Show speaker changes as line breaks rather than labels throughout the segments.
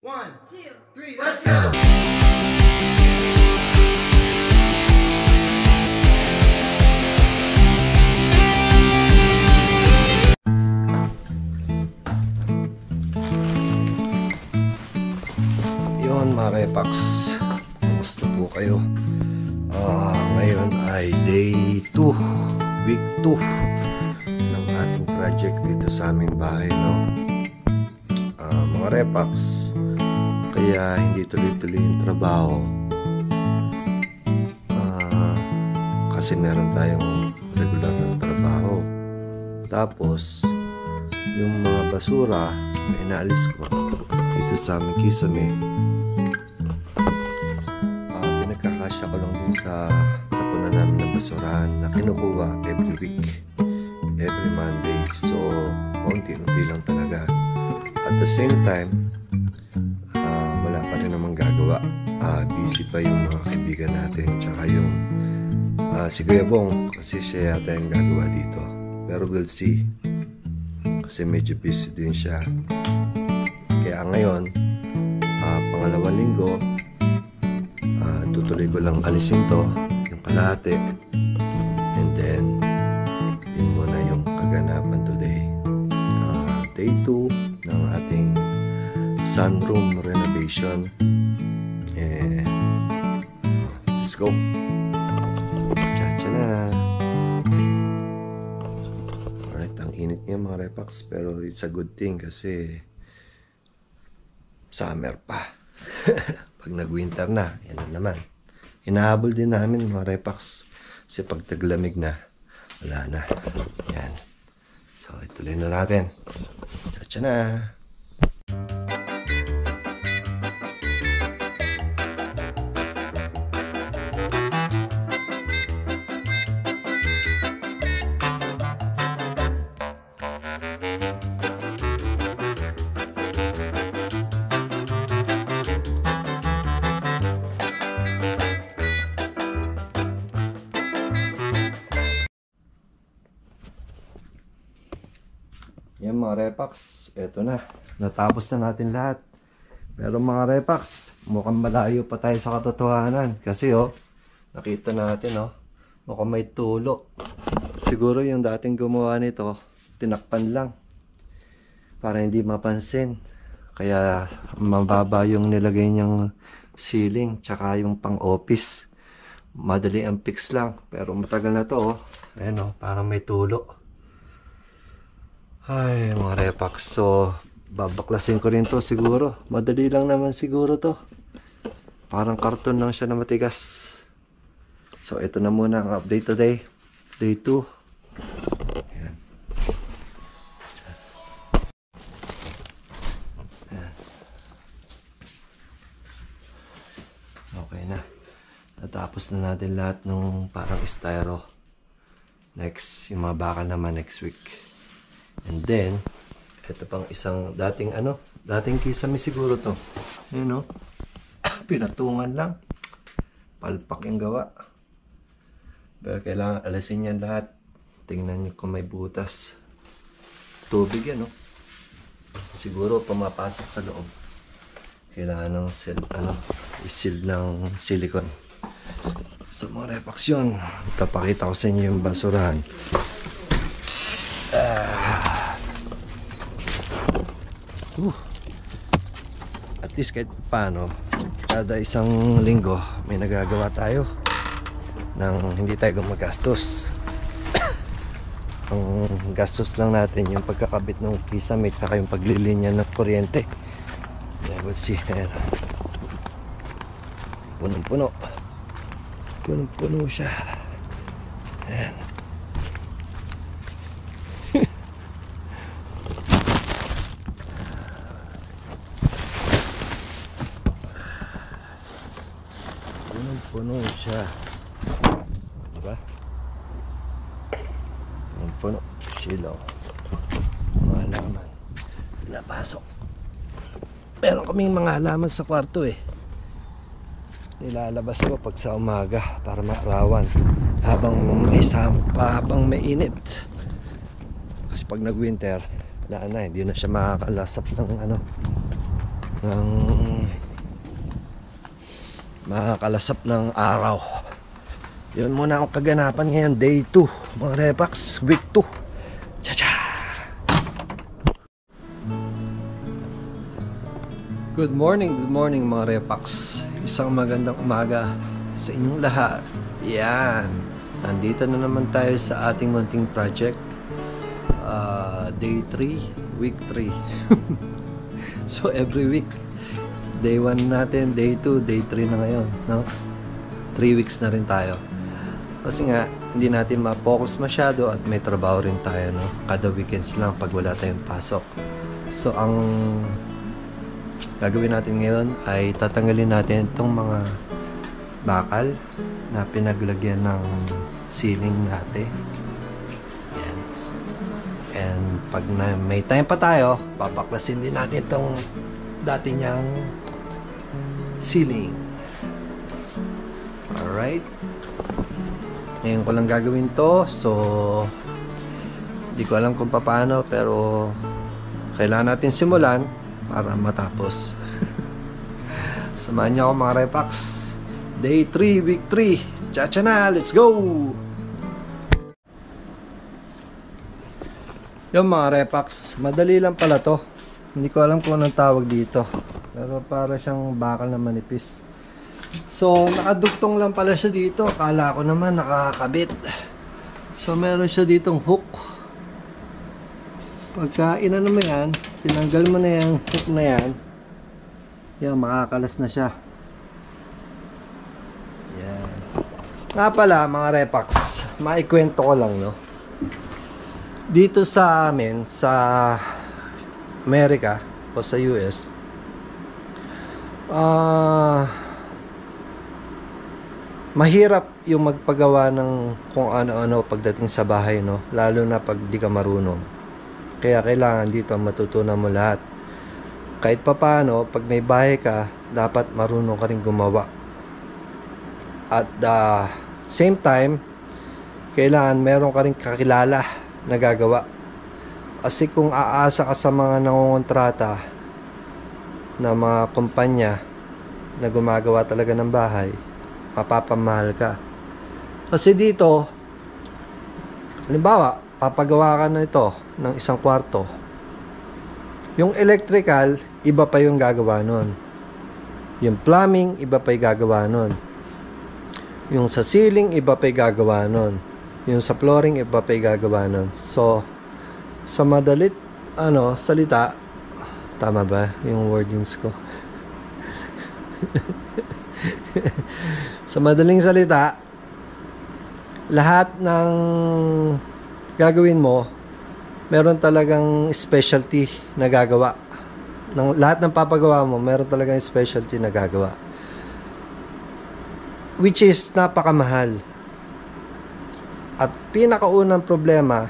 1, 2, 3, let's go!
Yun mga Repax, kumusta po kayo? Ngayon ay day 2, week 2 ng ating project dito sa aming bahay, no? Mga Repax, kaya hindi tuloy-tuloy yung trabaho kasi meron tayong regular na trabaho. Tapos yung mga basura na inaalis ko dito sa aming kisame, pinagkakasya ko lang dun sa tapunan namin ng basurahan na kinukuha every week, every Monday. So unti-unti lang talaga. At the same time, wala pa rin namang gagawa. Busy pa yung mga kaibigan natin, tsaka yung si Kuya Bong, kasi siya yata yung gagawa dito. Pero we'll see, kasi medyo busy din siya. Kaya ngayon, pangalawang linggo, tutuloy ko lang alisin to, yung kalahati, and then yun muna yung kaganapan today. Day 2 ng ating sunroom renovation. Let's go. Chacha na. Alright, ang init niya mga Repax, pero it's a good thing kasi summer pa. Pag nag-winter na, yan na naman. Hinahabol din namin mga Repax kasi pag taglamig na, wala na. Yan. So, ituloy na natin. Chacha na. Yan mga Repax, eto na, natapos na natin lahat. Pero mga Repax, mukhang malayo pa tayo sa katotohanan. Kasi nakita natin mukhang may tulo. Siguro yung dating gumawa nito, tinakpan lang para hindi mapansin. Kaya mababa yung nilagay niyang ceiling, tsaka yung pang office. Madali ang fix lang, pero matagal na to. Ayan parang may tulo. Ay mga Repax, so babaklasin ko rin to siguro. Madali lang naman siguro to. Parang karton lang siya na matigas. So ito na muna ang update today, day 2. Ayan. Ayan. Okay na. Natapos na natin lahat ng parang styro. Next, yung mga bakal naman next week. And then, ito pang isang dating kisame siguro to. Yun pinatungan lang. Palpak yung gawa. Pero kailangan alisin yan lahat. Tingnan nyo kung may butas. Tubig yan siguro pumapasok sa loob. Kailangan ng isil ng silicone. So mga Repax yun. Tapakita ko sa inyo yung basurahan. At least kahit paano, kada isang linggo may nagagawa tayo nang hindi tayo gumagastos. Ang gastos lang natin yung pagkakabit ng kisame at yung paglilinya ng kuryente. We'll see. Punong-puno. Punong-puno siya. Ayan. Puno siya. Diba? Puno. Silaw. Mga halaman. Napasok. Meron kaming mga halaman sa kwarto Nilalabas ko pag sa umaga para maarawan. Habang may init. Kasi pag nag-winter, hindi na siya makakalasap ng ng makakalasap ng araw. Yun muna ang kaganapan ngayon, day 2 mga Repax, week 2. Cha-cha! Good morning mga Repax. Isang magandang umaga sa inyong lahat. Yan, nandito na naman tayo sa ating munting project. Day 3, week 3. So every week, day 1 natin, day 2, day 3 na ngayon, no? 3 weeks na rin tayo. Kasi nga, hindi natin ma-focus masyado at may trabaho rin tayo, no? Kada weekends lang pag wala tayong pasok. So ang gagawin natin ngayon ay tatanggalin natin itong mga bakal na pinaglagyan ng ceiling natin. Yan. And pag may time pa tayo, papaklasin din natin itong dati niyang ceiling. Alright. Ngayon ko lang gagawin to. So hindi ko alam kung paano, pero kailangan natin simulan para matapos. Samahan niyo ako mga Repax. Day 3, week 3. Chacha na, let's go! Yung mga Repax, madali lang pala to. Hindi ko alam kung anong tawag dito, pero para siyang bakal na manipis. So nakadugtong lang pala siya dito. Akala ko naman nakakabit. So meron siya ditong hook. Pagka inano mo yan, tinanggal mo na yung hook na yan, yan, makakalas na siya. Yan. Nga pala mga Repax, maikwento ko lang, no? Dito sa amin, sa Amerika o sa US, mahirap yung magpagawa ng kung ano-ano pagdating sa bahay, no? Lalo na pag di ka marunong. Kaya kailangan dito matutunan mo lahat. Kahit papaano, pag may bahay ka, dapat marunong ka rin gumawa. At same time, kailangan meron ka rin kakilala na gagawa. Kasi kung aasa ka sa mga nangongontrata na mga kumpanya na gumagawa talaga ng bahay, mapapamahal ka. Kasi dito, halimbawa, papagawa ka na ito ng isang kwarto. Yung electrical, iba pa yung gagawa nun. Yung plumbing, iba pa yung gagawa nun. Yung sa ceiling, iba pa yung gagawa nun. Yung sa flooring, iba pa yung gagawa nun. So, sa madalit, salita, tama ba yung wordings ko? Sa madaling salita, lahat ng gagawin mo, meron talagang specialty na gagawa. Lahat ng papagawa mo, meron talagang specialty na gagawa. Which is napakamahal. At pinakaunang problema,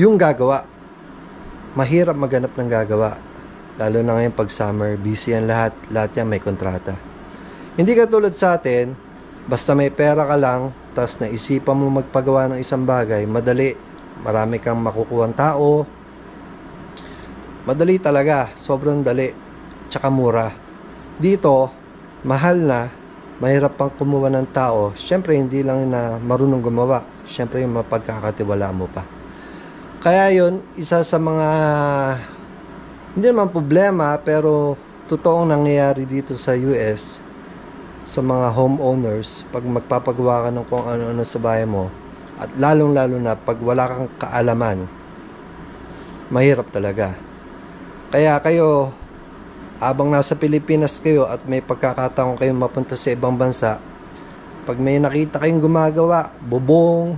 yung gagawa. Mahirap maghanap ng gagawa. Lalo na ngayon pag summer, busy yan lahat. Lahat yan may kontrata. Hindi katulad sa atin, basta may pera ka lang, tapos naisipan mo magpagawa ng isang bagay, madali. Marami kang makukuhang tao. Madali talaga. Sobrang dali. Tsaka mura. Dito, mahal na. Mahirap pang kumuha ng tao. Siyempre, hindi lang na marunong gumawa. Siyempre, yung mapagkakatiwala mo pa. Kaya yun, isa sa mga hindi naman problema, pero totoong nangyayari dito sa US sa mga homeowners pag magpapagawa ka ng kung ano-ano sa bahay mo, at lalong-lalo na pag wala kang kaalaman, mahirap talaga. Kaya kayo, habang nasa Pilipinas kayo at may pagkakataon kayong mapunta sa ibang bansa, pag may nakita kayong gumagawa, bubong,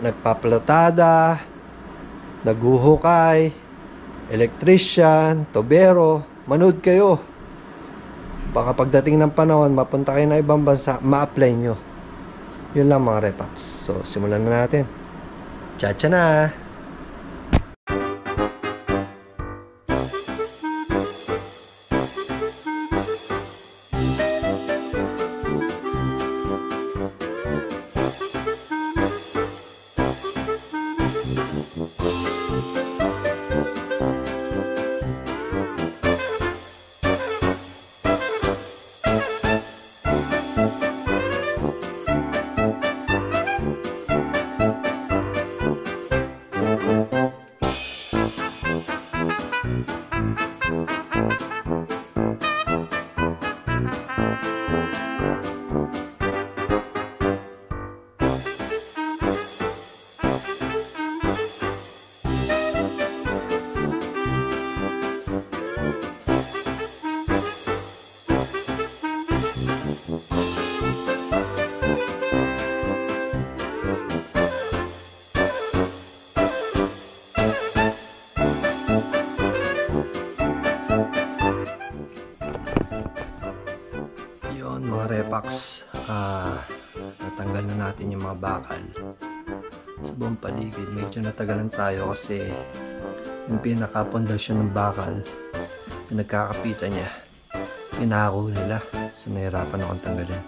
nagpaplatada, naghuhukay, electrician, tobero, manood kayo. Baka pagdating ng panahon, mapunta kayo na ibang bansa, ma-apply nyo. Yun lang mga Repax. So, simulan na natin. Chacha na! Airbox, natanggal na natin yung mga bakal sa buong paligid. Medyo natagalan tayo kasi yung pinaka-pondasyon ng bakal, pinagkakapitan niya, pinako nila. So nahirapan akong tanggalin.